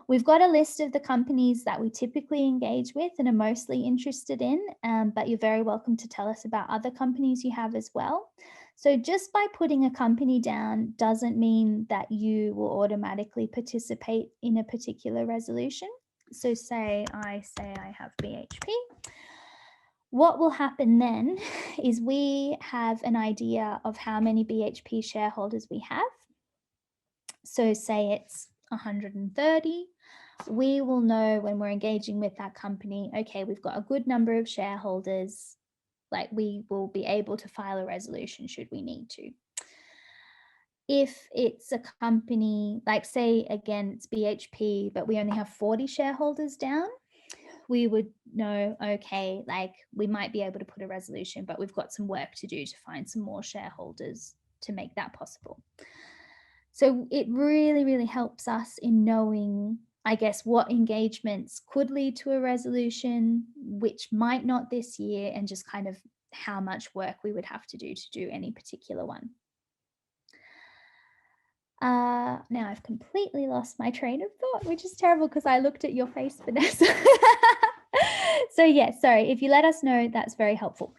We've got a list of the companies that we typically engage with and are mostly interested in, but you're very welcome to tell us about other companies you have as well. So just by putting a company down doesn't mean that you will automatically participate in a particular resolution. So say I have BHP. What will happen then is we have an idea of how many BHP shareholders we have. So say it's 130. We will know when we're engaging with that company, okay, we've got a good number of shareholders, like we will be able to file a resolution should we need to. If it's a company, like say again, it's BHP, but we only have 40 shareholders down, we would know, okay, like we might be able to put a resolution, but we've got some work to do to find some more shareholders to make that possible. So it really, really helps us in knowing, I guess, what engagements could lead to a resolution, which might not this year, and just kind of how much work we would have to do any particular one. Now I've completely lost my train of thought, which is terrible because I looked at your face, Vanessa. So yeah, sorry, if you let us know, that's very helpful.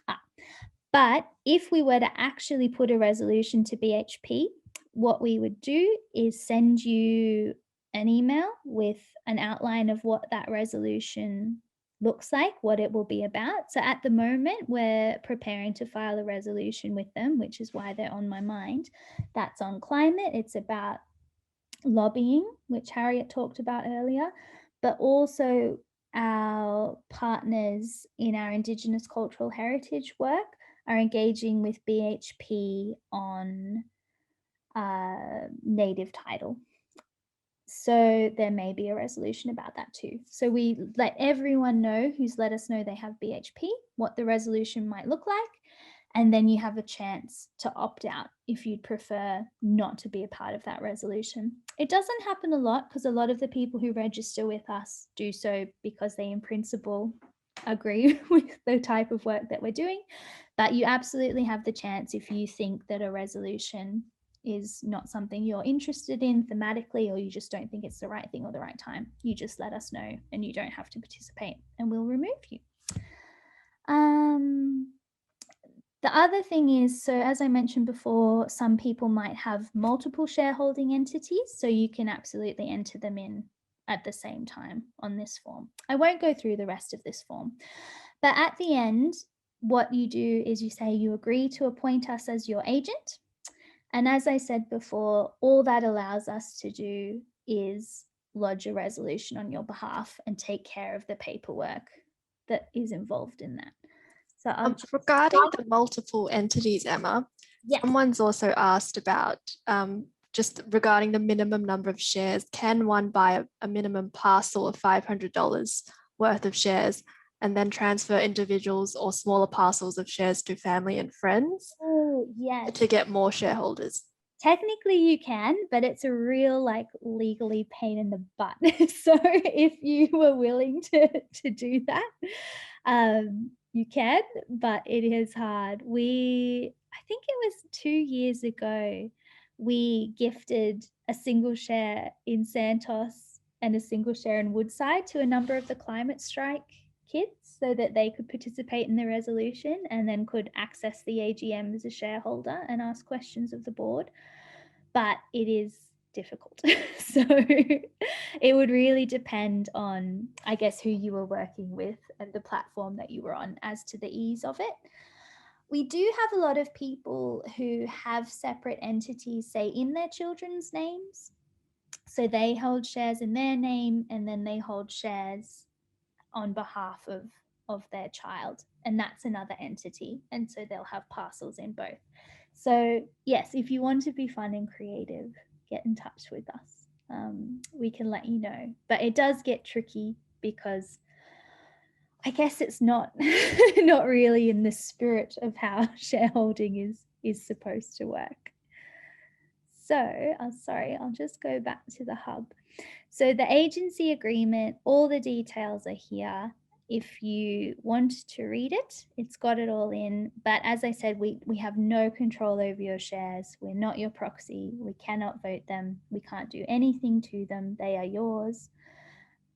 But if we were to actually put a resolution to BHP, what we would do is send you an email with an outline of what that resolution looks like, what it will be about. So at the moment, we're preparing to file a resolution with them, which is why they're on my mind. That's on climate. It's about lobbying, which Harriet talked about earlier, but also our partners in our Indigenous cultural heritage work are engaging with BHP on native title. So there may be a resolution about that too. So we let everyone know who's let us know they have BHP, what the resolution might look like, and then you have a chance to opt out if you'd prefer not to be a part of that resolution. It doesn't happen a lot because a lot of the people who register with us do so because they in principle agree with the type of work that we're doing. But you absolutely have the chance if you think that a resolution is not something you're interested in thematically, or you just don't think it's the right thing or the right time, you just let us know and you don't have to participate and we'll remove you. The other thing is, so as I mentioned before, some people might have multiple shareholding entities, so you can absolutely enter them in at the same time on this form. I won't go through the rest of this form, but at the end, what you do is you say you agree to appoint us as your agent. And as I said before, all that allows us to do is lodge a resolution on your behalf and take care of the paperwork that is involved in that. So I'll just regarding the multiple entities, Emma, yes. someone's also asked about just regarding the minimum number of shares. Can one buy a minimum parcel of $500 worth of shares and then transfer individuals or smaller parcels of shares to family and friends Yes. to get more shareholders? Technically you can, but it's a real like legally pain in the butt. So if you were willing to do that, you can, but it is hard. I think it was 2 years ago, we gifted a single share in Santos and a single share in Woodside to a number of the climate strike kids so that they could participate in the resolution and then could access the AGM as a shareholder and ask questions of the board. But it is difficult. So it would really depend on, I guess, who you were working with and the platform that you were on as to the ease of it. We do have a lot of people who have separate entities, say, in their children's names. So they hold shares in their name and then they hold shares on behalf of their child. And that's another entity. And so they'll have parcels in both. So yes, if you want to be fun and creative, get in touch with us. We can let you know. But it does get tricky because I guess it's not not really in the spirit of how shareholding is supposed to work. So, I'll just go back to the hub. So the agency agreement, all the details are here. If you want to read it, it's got it all in. But as I said, we have no control over your shares. We're not your proxy. We cannot vote them. We can't do anything to them. They are yours.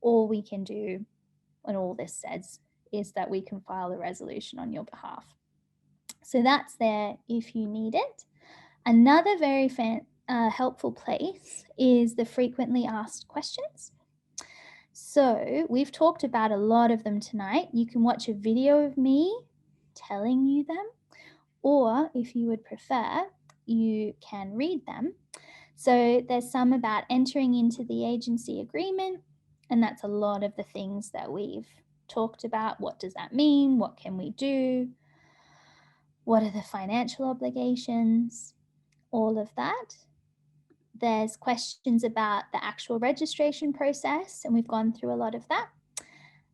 All we can do, and all this says, is that we can file a resolution on your behalf. So that's there if you need it. Another very helpful place is the frequently asked questions. So we've talked about a lot of them tonight. You can watch a video of me telling you them, or if you would prefer, you can read them. So there's some about entering into the agency agreement, and that's a lot of the things that we've talked about. What does that mean? What can we do? What are the financial obligations? All of that. There's questions about the actual registration process, and we've gone through a lot of that.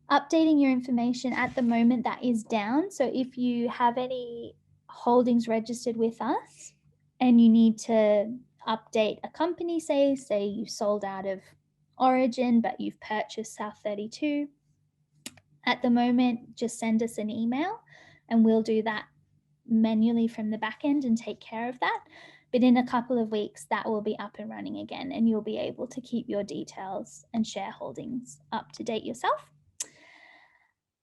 Updating your information at the moment, that is down. So if you have any holdings registered with us and you need to update a company, say you sold out of Origin, but you've purchased South32, at the moment, just send us an email and we'll do that manually from the back end and take care of that. But in a couple of weeks, that will be up and running again, and you'll be able to keep your details and shareholdings up to date yourself.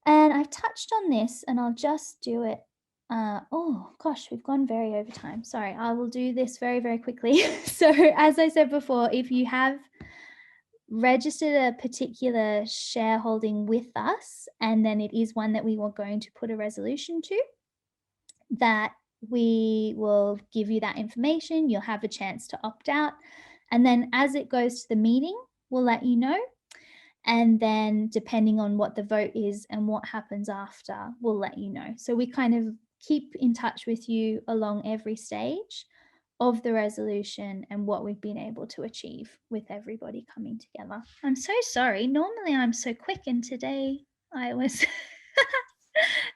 And I've touched on this, and I'll just do it. Oh gosh, we've gone very over time. Sorry, I will do this very, very quickly. So as I said before, if you have registered a particular shareholding with us, and then it is one that we were going to put a resolution to, that we will give you that information. You'll have a chance to opt out. And then as it goes to the meeting, we'll let you know. And then depending on what the vote is and what happens after, we'll let you know. So we kind of keep in touch with you along every stage of the resolution and what we've been able to achieve with everybody coming together. I'm so sorry. Normally I'm so quick, and today I was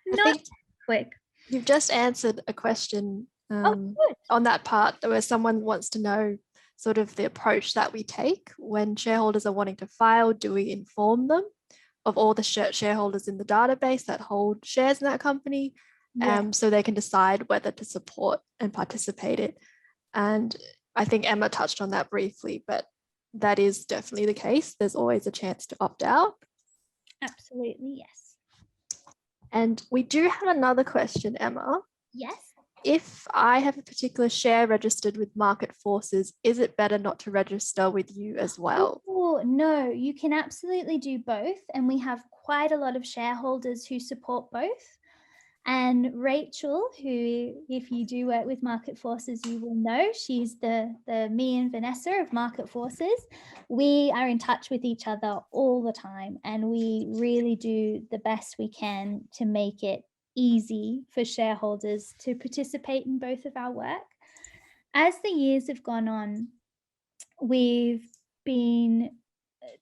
not quick. You've just answered a question on that part where someone wants to know sort of the approach that we take when shareholders are wanting to file. Do we inform them of all the shareholders in the database that hold shares in that company, so they can decide whether to support and participate in? And I think Emma touched on that briefly, but that is definitely the case. There's always a chance to opt out. Absolutely, yes. And we do have another question, Emma. Yes. If I have a particular share registered with Market Forces, is it better not to register with you as well? Oh, no, you can absolutely do both. And we have quite a lot of shareholders who support both. And Rachel, who, if you do work with Market Forces, you will know, she's the me and Vanessa of Market Forces. We are in touch with each other all the time, and we really do the best we can to make it easy for shareholders to participate in both of our work. As the years have gone on, we've been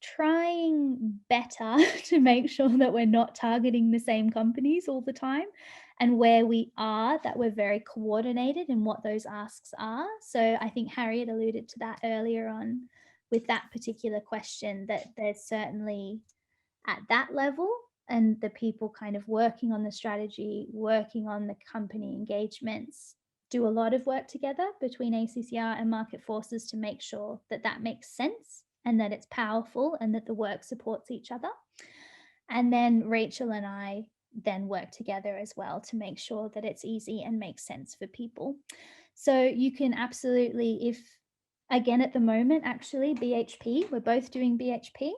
trying better to make sure that we're not targeting the same companies all the time, and where we are, that we're very coordinated in what those asks are. So I think Harriet alluded to that earlier on with that particular question, that there's certainly at that level, and the people kind of working on the strategy, working on the company engagements, do a lot of work together between ACCR and Market Forces to make sure that that makes sense and that it's powerful and that the work supports each other. And then Rachel and I then work together as well to make sure that it's easy and makes sense for people. So you can absolutely, if again at the moment, actually BHP, we're both doing BHP.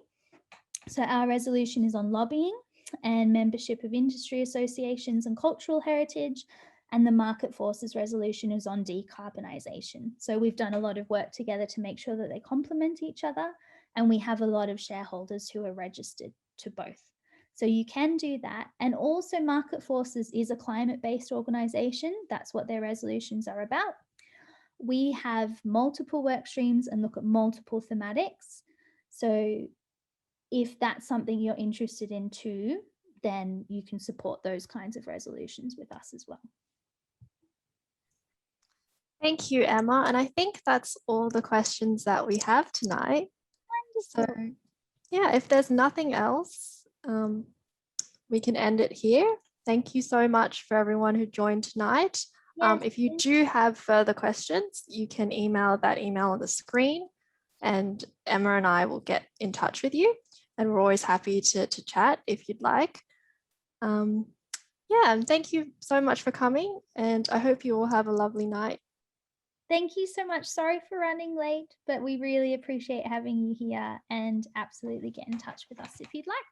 So our resolution is on lobbying and membership of industry associations and cultural heritage. And the Market Forces resolution is on decarbonisation. So we've done a lot of work together to make sure that they complement each other. And we have a lot of shareholders who are registered to both. So you can do that. And also Market Forces is a climate-based organisation. That's what their resolutions are about. We have multiple work streams and look at multiple thematics. So if that's something you're interested in too, then you can support those kinds of resolutions with us as well. Thank you, Emma. And I think that's all the questions that we have tonight. Wonderful. So yeah, if there's nothing else, we can end it here. Thank you so much for everyone who joined tonight. Yes, If you do have further questions, you can email that email on the screen and Emma and I will get in touch with you. And we're always happy to chat if you'd like. Yeah, and thank you so much for coming. And I hope you all have a lovely night. Thank you so much. Sorry for running late, but we really appreciate having you here, and absolutely get in touch with us if you'd like.